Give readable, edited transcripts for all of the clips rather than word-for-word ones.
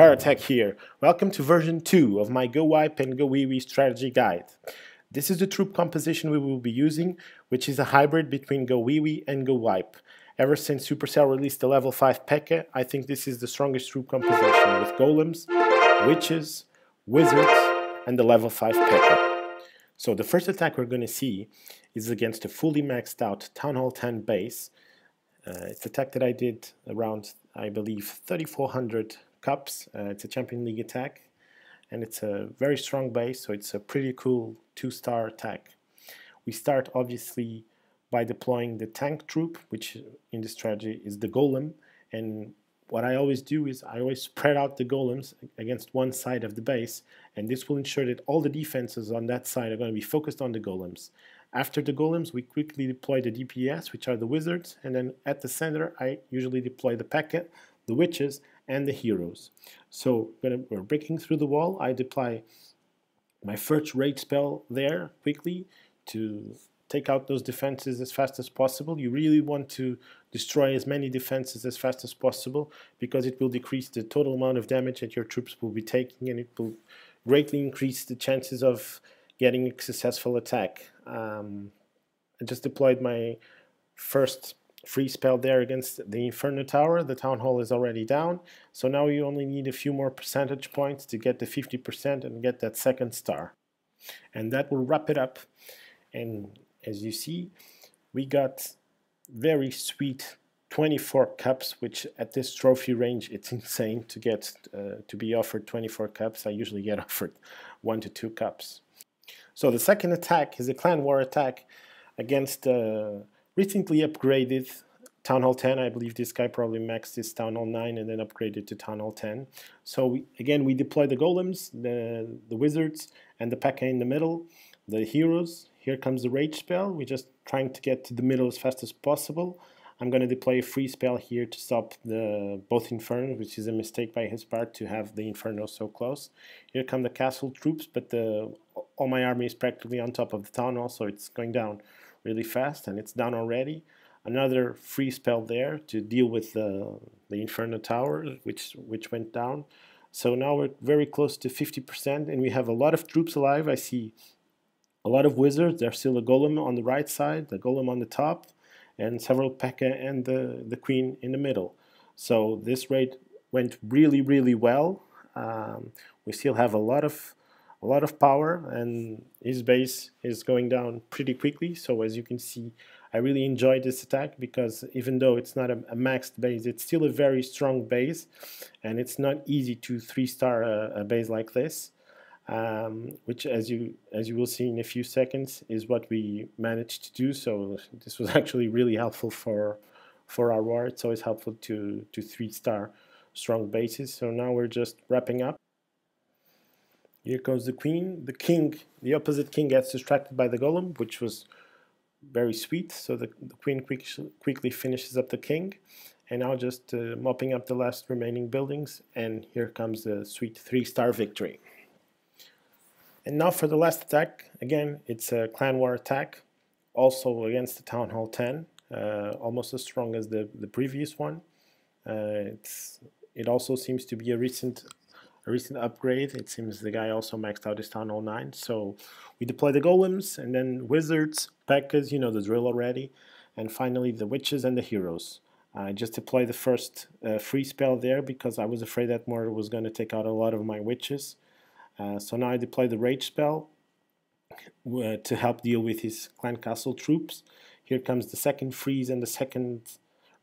pharotek here. Welcome to version 2 of my GoWiWi and GoWiWi strategy guide. This is the troop composition we will be using, which is a hybrid between GoWiWi and GoWiPe. Ever since Supercell released the level 5 P.E.K.K.A, I think this is the strongest troop composition with golems, witches, wizards, and the level 5 P.E.K.K.A. So the first attack we're going to see is against a fully maxed out Town Hall 10 base. It's an attack that I did around, I believe, 3,400 cups. It's a Champion League attack, and it's a very strong base, so it's a pretty cool 2-star attack. We start obviously by deploying the tank troop, which in this strategy is the golem, and what I always do is I always spread out the golems against one side of the base, and this will ensure that all the defenses on that side are going to be focused on the golems. After the golems, we quickly deploy the DPS, which are the wizards, and then at the center I usually deploy the P.E.K.K.A, the witches, and the heroes. So we're breaking through the wall. I deploy my first rage spell there quickly to take out those defenses as fast as possible. You really want to destroy as many defenses as fast as possible because it will decrease the total amount of damage that your troops will be taking, and it will greatly increase the chances of getting a successful attack. I just deployed my first free spell there against the Inferno Tower. The Town Hall is already down, so now you only need a few more percentage points to get the 50% and get that second star. And that will wrap it up. And as you see, we got very sweet 24 cups, which at this trophy range it's insane to get to be offered 24 cups. I usually get offered 1 to 2 cups. So the second attack is a clan war attack against recently upgraded Town Hall 10. I believe this guy probably maxed his Town Hall 9 and then upgraded to Town Hall 10. So we deploy the golems, the wizards, and the P.E.K.K.A in the middle, the heroes. Here comes the rage spell. We're just trying to get to the middle as fast as possible. I'm going to deploy a free spell here to stop both Infernos, which is a mistake by his part to have the Inferno so close. Here come the castle troops, but all my army is practically on top of the town hall, so it's going down really fast, and it's down already. Another free spell there to deal with the Inferno Tower, which went down. So now we're very close to 50%, and we have a lot of troops alive. I see a lot of wizards. There's still a golem on the right side, the golem on the top, and several P.E.K.K.A and the queen in the middle. So this raid went really, really well. We still have a lot of power, and his base is going down pretty quickly. So as you can see, I really enjoyed this attack because even though it's not a maxed base, it's still a very strong base, and it's not easy to 3-star a base like this. Which, as you will see in a few seconds, is what we managed to do. So this was actually really helpful for our war. It's always helpful to 3-star strong bases. So now we're just wrapping up. Here goes the queen. The king, the opposite king, gets distracted by the golem, which was very sweet. So the queen quickly finishes up the king, and now just mopping up the last remaining buildings. And here comes the sweet 3-star victory. And now for the last attack. Again, it's a clan war attack, also against the Town Hall 10, almost as strong as the previous one. It also seems to be a recent upgrade. It seems the guy also maxed out his Town Hall 9. So we deploy the golems, and then wizards, P.E.K.K.As, you know the drill already, and finally the witches and the heroes. I just deployed the first free spell there because I was afraid that mortar was going to take out a lot of my witches. So now I deploy the rage spell to help deal with his clan castle troops. Here comes the second freeze and the second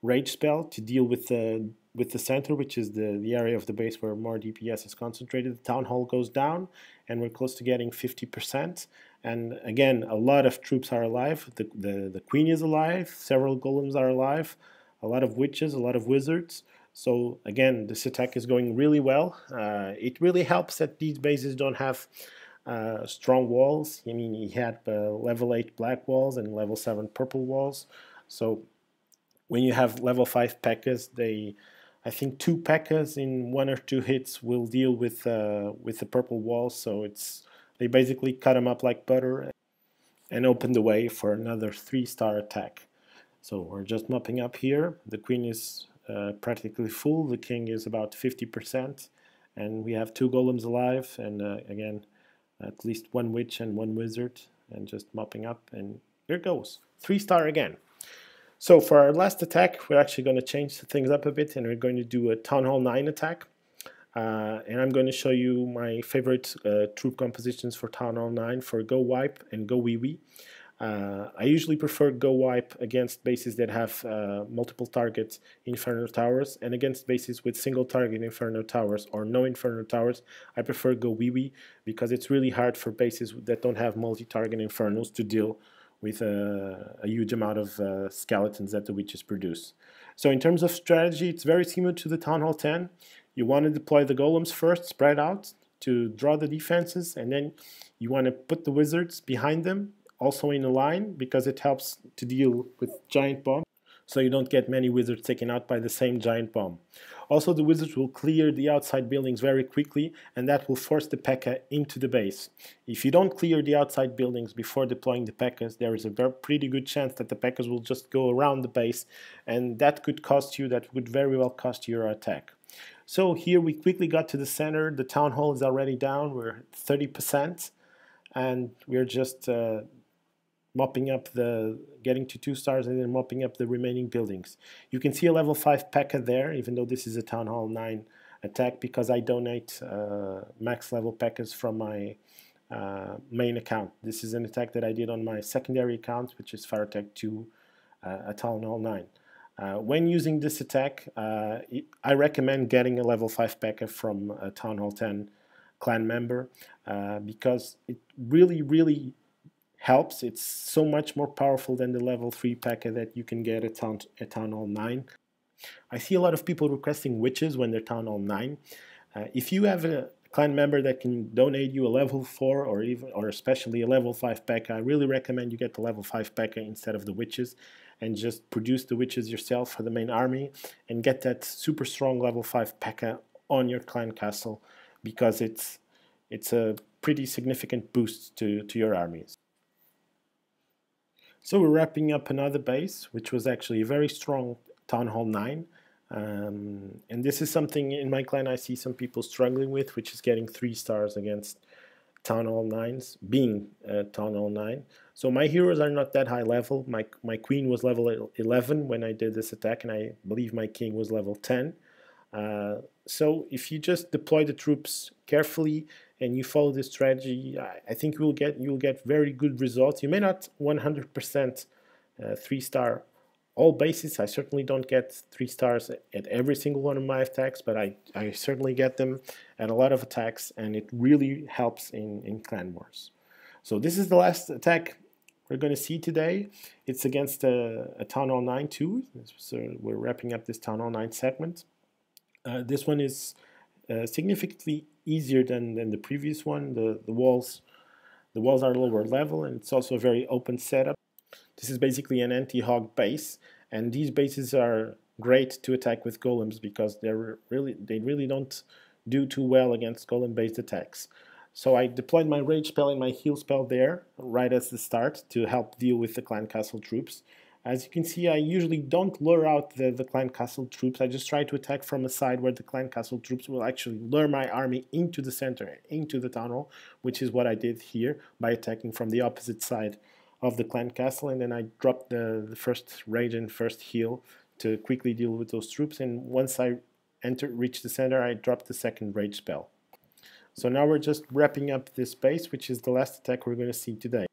rage spell to deal with the center, which is the area of the base where more DPS is concentrated. The town hall goes down, and we're close to getting 50%. And again, a lot of troops are alive. The queen is alive. Several golems are alive. A lot of witches, a lot of wizards. So again, this attack is going really well. It really helps that these bases don't have strong walls. I mean, he had level 8 black walls and level 7 purple walls. So when you have level 5 P.E.K.K.As, I think 2 P.E.K.K.As in 1 or 2 hits will deal with the purple walls. So they basically cut them up like butter and open the way for another 3-star attack. So we're just mopping up here. The queen is practically full. The king is about 50%, and we have 2 golems alive, and again, at least 1 witch and 1 wizard, and just mopping up, and here goes. 3-star again. So for our last attack, we're actually going to change things up a bit, and we're going to do a Town Hall 9 attack. And I'm going to show you my favorite troop compositions for Town Hall 9 for GoWiWi and GoWiWi. I usually prefer GoWiPe against bases that have multiple target Inferno Towers, and against bases with single target Inferno Towers or no Inferno Towers, I prefer GoWiWi because it's really hard for bases that don't have multi-target Infernos to deal with a huge amount of skeletons that the witches produce. So in terms of strategy, it's very similar to the Town Hall 10. You want to deploy the golems first, spread out to draw the defenses, and then you want to put the wizards behind them, also in a line, because it helps to deal with giant bombs, so you don't get many wizards taken out by the same giant bomb. Also, the wizards will clear the outside buildings very quickly, and that will force the P.E.K.K.A. into the base. If you don't clear the outside buildings before deploying the P.E.K.K.A.s, there is a pretty good chance that the P.E.K.K.A.s will just go around the base, and that could very well cost you your attack. So here we quickly got to the center. The Town Hall is already down. We're at 30%, and we're just mopping up getting to 2 stars and then mopping up the remaining buildings. You can see a level 5 P.E.K.K.A. there, even though this is a Town Hall 9 attack, because I donate max level P.E.K.K.A.s from my main account. This is an attack that I did on my secondary account, which is pharotek 2 at Town Hall 9. When using this attack, I recommend getting a level 5 P.E.K.K.A. from a Town Hall 10 clan member because it really helps. It's so much more powerful than the level 3 P.E.K.K.A. that you can get at Town Hall 9. I see a lot of people requesting witches when they're Town Hall 9. If you have a clan member that can donate you a level 4 or especially a level 5 P.E.K.K.A., I really recommend you get the level 5 P.E.K.K.A. instead of the witches, and just produce the witches yourself for the main army and get that super strong level 5 P.E.K.K.A. on your clan castle, because it's a pretty significant boost to your armies. So we're wrapping up another base, which was actually a very strong Town Hall 9. And this is something in my clan I see some people struggling with, which is getting 3 stars against Town Hall 9s, being Town Hall 9. So my heroes are not that high level. My queen was level 11 when I did this attack, and I believe my king was level 10. So if you just deploy the troops carefully and you follow this strategy, I think you'll get very good results. You may not 100% 3-star all bases. I certainly don't get 3 stars at every single one of my attacks, but I certainly get them at a lot of attacks, and it really helps in clan wars. So this is the last attack we're going to see today. It's against a Town Hall 9 too, so we're wrapping up this Town Hall 9 segment. This one is significantly easier than the previous one. The walls are lower level, and it's also a very open setup. This is basically an anti-hog base, and these bases are great to attack with golems because they really don't do too well against golem-based attacks. So I deployed my rage spell and my heal spell there right at the start to help deal with the clan castle troops. As you can see, I usually don't lure out the clan castle troops. I just try to attack from a side where the clan castle troops will actually lure my army into the center, into the town hall, which is what I did here by attacking from the opposite side of the clan castle. And then I dropped the first rage and first heal to quickly deal with those troops. And once I reached the center, I dropped the second rage spell. So now we're just wrapping up this base, which is the last attack we're going to see today.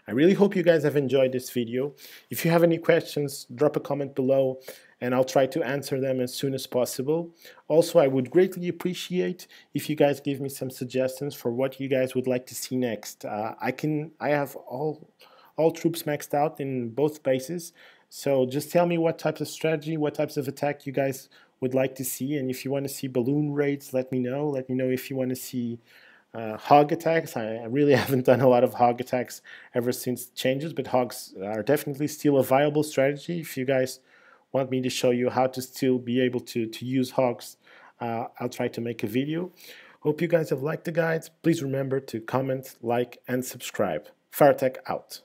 I really hope you guys have enjoyed this video. If you have any questions, drop a comment below and I'll try to answer them as soon as possible. Also, I would greatly appreciate if you guys give me some suggestions for what you guys would like to see next. I have all troops maxed out in both bases, so just tell me what types of strategy, what types of attack you guys would like to see, and if you want to see balloon raids, let me know. Let me know if you want to see hog attacks. I really haven't done a lot of hog attacks ever since changes, but hogs are definitely still a viable strategy. If you guys want me to show you how to still be able to use hogs, I'll try to make a video. Hope you guys have liked the guides. Please remember to comment, like, and subscribe. pharotek out.